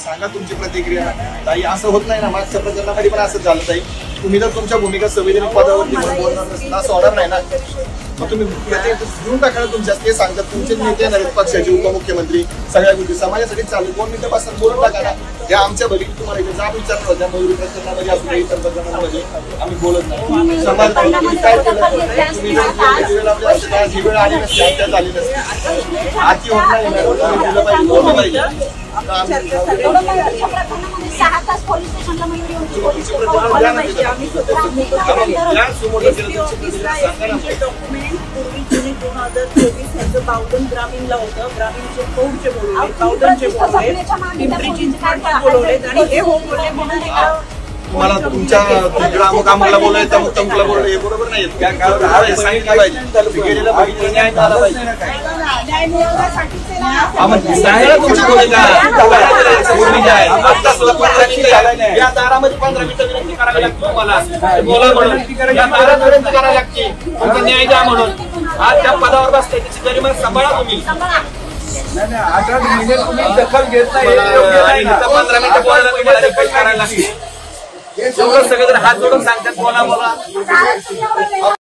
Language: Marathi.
सांगा तुमची प्रतिक्रिया ताई. असं होत नाही ना, मागच्या प्रकरणामध्ये पण असंच झालं ताई. तुम्ही जर तुमच्या भूमिका संविधानिक पदावरती बोलणार नसेल असं होणार नाही ना. मग तुम्ही घेऊन टाका तुमच्या, ते सांगतात तुमचे नेते येणार आहेत पक्षाचे, उपमुख्यमंत्री, सगळ्या गोष्टी समाजासाठी चालू 2 मिनिटं बसून बोलून टाका ना. या आमच्या बघित तुम्हाला इथे जाब विचारलं होत्या मयुरी प्रकरणामध्ये असू द्या, इतर प्रकरणामध्ये आम्ही बोलत नाही. समाज काय केलं तुम्ही जर जी वेळ आली नसते, हत्या झाली नसते, आती होत नाही दिलं पाहिजे, बोललं पाहिजे. ग्रामीणला होतं, ग्रामीणचे कोणचे बोलवले, पावडरचे बोलवले, पिंपरी चिंचवडचे बोलवले आणि हे हो बोलले म्हणून तुम्हाला तुमच्या ग्रामकामाला बोलायचं मग तुमला बोलणं हे बरोबर नाही. सांगितलं पाहिजे गेलेलं बघितलं न्याय झाला पाहिजे. तुमची भूमिका या दारामध्ये 15 मिनिटं विनंती करावी लागते तुम्हाला, बोला म्हणून या दारात विनंती करावी लागते तुमचा न्याय द्या म्हणून. आज त्या पदावर बसते त्याची गरिमा सांभाळा तुम्ही. 18 महिने तुम्ही दखल घेत नाही, 15 मिनिटं बोलायला दखल करायला लागते. सगळेजण हात जोडून सांगतात बोला बोला.